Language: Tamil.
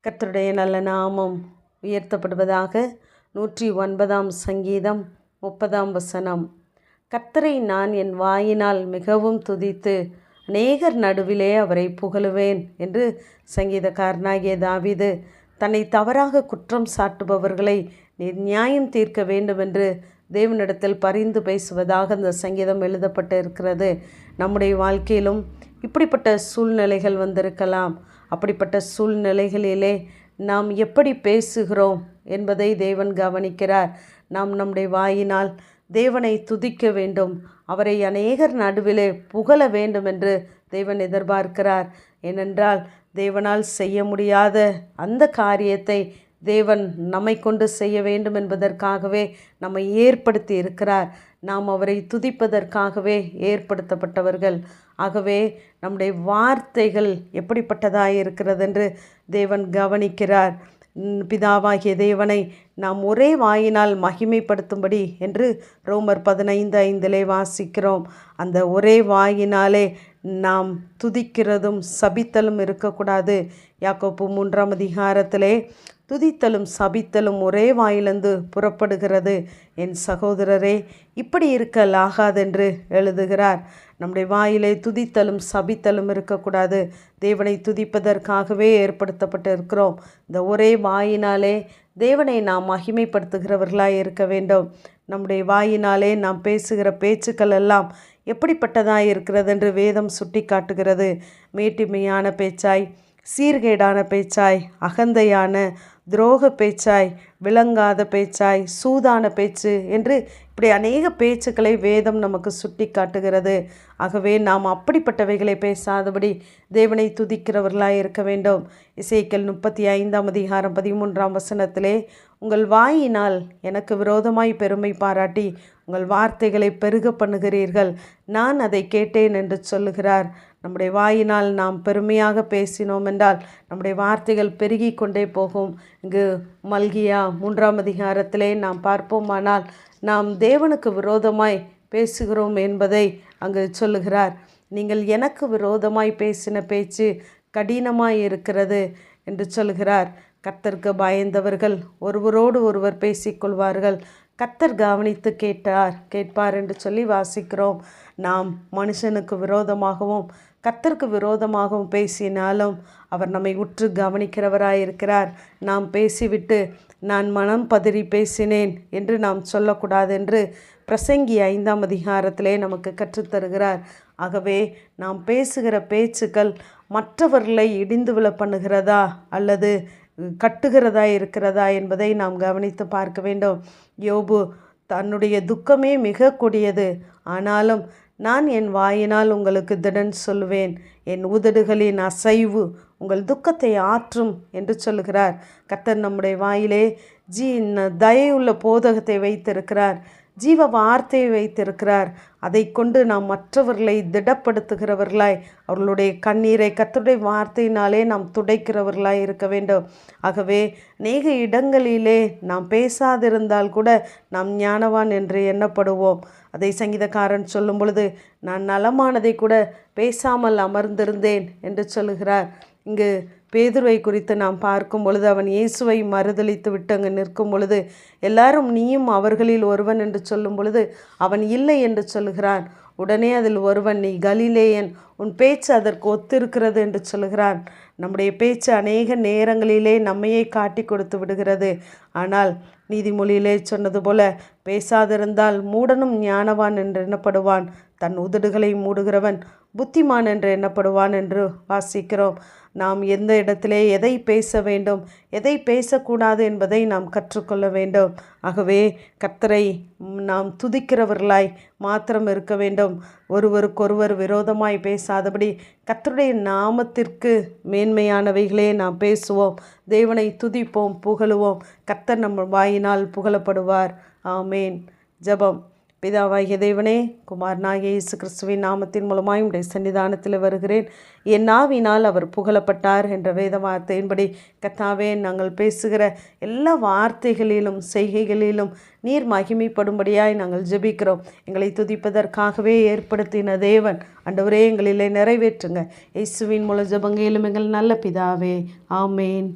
கர்த்தருடைய நல்ல நாமம் உயர்த்தப்படுவதாக. 109 சங்கீதம் 30 கர்த்தரை நான் என் வாயினால் மிகவும் துதித்து அநேகர் நடுவிலே அவரை புகழுவேன் என்று சங்கீதக்காரனாகிய தாவீது தன்னை தவறாக குற்றம் சாட்டுபவர்களை நீர் நியாயம் தீர்க்க வேண்டும் என்று தேவனிடத்தில் பரிந்து பேசுவதாக இந்த சங்கீதம் எழுதப்பட்டு இருக்கிறது. நம்முடைய வாழ்க்கையிலும் இப்படிப்பட்ட சூழ்நிலைகள் வந்திருக்கலாம். அப்படிப்பட்ட சூழ்நிலைகளிலே நாம் எப்படி பேசுகிறோம் என்பதை தேவன் கவனிக்கிறார். நாம் நம்முடைய வாயினால் தேவனை துதிக்க வேண்டும், அவரை அநேகர் நடுவிலே புகழ வேண்டும் என்று தேவன் எதிர்பார்க்கிறார். ஏனென்றால் தேவனால் செய்ய முடியாத அந்த காரியத்தை தேவன் நம்மை கொண்டு செய்ய வேண்டும் என்பதற்காகவே நம்மை ஏற்படுத்தி இருக்கிறார். நாம் அவரை துதிப்பதற்காகவே ஏற்படுத்தப்பட்டவர்கள். ஆகவே நம்முடைய வார்த்தைகள் எப்படிப்பட்டதாக இருக்கிறது என்று தேவன் கவனிக்கிறார். பிதாவாகிய தேவனை நாம் ஒரே வாயினால் மகிமைப்படுத்தும்படி என்று ரோமர் 15:5 வாசிக்கிறோம். அந்த ஒரே வாயினாலே நாம் துதிக்கிறதும் சபித்தலும் இருக்கக்கூடாது. யாக்கோப்பு 3 துதித்தலும் சபித்தலும் ஒரே வாயிலிருந்து புறப்படுகிறது. என் சகோதரரே, இப்படி இருக்கலாகாதென்று எழுதுகிறார். நம்முடைய வாயிலே துதித்தலும் சபித்தலும் இருக்கக்கூடாது. தேவனை துதிப்பதற்காகவே ஏற்படுத்தப்பட்டு இருக்கிறோம். இந்த ஒரே வாயினாலே தேவனை நாம் மகிமைப்படுத்துகிறவர்களாக இருக்க வேண்டும். நம்முடைய வாயினாலே நாம் பேசுகிற பேச்சுக்கள் எல்லாம் எப்படிப்பட்டதாக இருக்கிறது என்று வேதம் சுட்டி காட்டுகிறது. மேட்டிமையான பேச்சாய், சீர்கேடான பேச்சாய், அகந்தையான துரோக பேச்சாய், விளங்காத பேச்சாய், சூதான பேச்சு என்று இப்படி அநேக பேச்சுக்களை வேதம் நமக்கு சுட்டி காட்டுகிறது. ஆகவே நாம் அப்படிப்பட்டவைகளை பேசாதபடி தேவனை துதிக்கிறவர்களாக இருக்க வேண்டும். எசேக்கியேல் 35:13 உங்கள் வாயினால் எனக்கு விரோதமாய் பெருமை பாராட்டி உங்கள் வார்த்தைகளை பெருக பண்ணுகிறீர்கள், நான் அதை கேட்டேன் என்று சொல்லுகிறார். நம்முடைய வாயினால் நாம் பெருமையாக பேசினோம் என்றால் நம்முடைய வார்த்தைகள் பெருகி கொண்டே போகும். இங்கு மல்கியா 3 நாம் பார்ப்போமானால் நாம் தேவனுக்கு விரோதமாய் பேசுகிறோம் என்பதை அங்கு சொல்லுகிறார். நீங்கள் எனக்கு விரோதமாய் பேசின பேச்சு கடினமாய் இருக்கிறது என்று சொல்கிறார். கர்த்தருக்கு பயந்தவர்கள் ஒருவரோடு ஒருவர் பேசிக்கொள்வார்கள், கர்த்தர் கவனித்து கேட்பார் என்று சொல்லி வாசிக்கிறோம். நாம் மனுஷனுக்கு விரோதமாகவும் கர்த்தருக்கு விரோதமாகவும் பேசினாலும் அவர் நம்மை உற்று கவனிக்கிறவராயிருக்கிறார். நாம் பேசிவிட்டு நான் மனம் பதறி பேசினேன் என்று நாம் சொல்லக்கூடாது என்று பிரசங்கி 5 நமக்கு கற்றுத்தருகிறார். ஆகவே நாம் பேசுகிற பேச்சுக்கள் மற்றவர்களை இடிந்து விழ பண்ணுகிறதா அல்லது கட்டுகிறதா இருக்கிறதா என்பதை நாம் கவனித்து பார்க்க வேண்டும். யோபு தன்னுடைய துக்கமே மிக கொடியது, ஆனாலும் நான் என் வாயினால் உங்களுக்கு திடன் சொல்லுவேன், என் உதடுகளின் அசைவு உங்கள் துக்கத்தை ஆற்றும் என்று சொல்லுகிறார். கர்த்தர் நம்முடைய வாயிலே தயையுள்ள போதகத்தை வைத்திருக்கிறார், ஜீவ வார்த்தையை வைத்திருக்கிறார். அதை கொண்டு நாம் மற்றவர்களை திடப்படுத்துகிறவர்களாய், அவர்களுடைய கண்ணீரை கர்த்தருடைய வார்த்தையினாலே நாம் துடைக்கிறவர்களாய் இருக்க வேண்டும். ஆகவே அநேக இடங்களிலே நாம் பேசாதிருந்தால் கூட நாம் ஞானவான் என்று எண்ணப்படுவோம். அதை சங்கீதக்காரன் சொல்லும் பொழுது நான் நலமானதை கூட பேசாமல் அமர்ந்திருந்தேன் என்று சொல்லுகிறார். இங்கு பேதுருவை குறித்து நாம் பார்க்கும் பொழுது அவன் இயேசுவை மறுதலித்து விட்டு அங்கு நிற்கும் பொழுது எல்லாரும் நீயும் அவர்களில் ஒருவன் என்று சொல்லும் பொழுது அவன் இல்லை என்று சொல்லுகிறான். உடனே அதில் ஒருவன், நீ கலிலேயன், உன் பேச்சு அதற்கு ஒத்திருக்கிறது என்று சொல்லுகிறான். நம்முடைய பேச்சு அநேக நேரங்களிலே நம்மையே காட்டி கொடுத்து விடுகிறது. ஆனால் நீதிமொழியிலே சொன்னது போல பேசாதிருந்தால் மூடனும் ஞானவான் என்று எண்ணப்படுவான், தன் உதடுகளை மூடுகிறவன் புத்திமான் என்று எண்ணப்படுவான் என்று வாசிக்கிறோம். நாம் எந்த இடத்திலே எதை பேச வேண்டும், எதை பேசக்கூடாது என்பதை நாம் கற்றுக்கொள்ள வேண்டும். ஆகவே கர்த்தரை நாம் துதிக்கிறவர்களாய் மாத்திரம் இருக்க வேண்டும். ஒருவருக்கொருவர் விரோதமாய் பேசாதபடி கர்த்தருடைய நாமத்திற்கு மேன்மையானவைகளே நாம் பேசுவோம், தேவனை துதிப்போம், புகழுவோம். கர்த்தர் நம்ம வாயினால் புகழப்படுவார். ஆமேன். ஜெபம். பிதாவாகிய தேவனே, குமாரனாகிய இயேசு கிறிஸ்துவின் நாமத்தின் மூலமாய் உடைய சன்னிதானத்தில் வருகிறேன். என் நாவினால் அவர் புகழப்பட்டார் என்ற வேத வார்த்தையின்படி கர்த்தாவே, நாங்கள் பேசுகிற எல்லா வார்த்தைகளிலும் செய்கைகளிலும் நீர் மகிமைப்படும்படியாய் நாங்கள் ஜெபிக்கிறோம். எங்களை துதிப்பதற்காகவே ஏற்படுத்தின தேவன் ஆண்டவரே, எங்களிலே நிறைவேற்றுங்க. இயேசுவின் மூலம் ஜெபங்களும் எங்கள் நல்ல பிதாவே. ஆமேன்.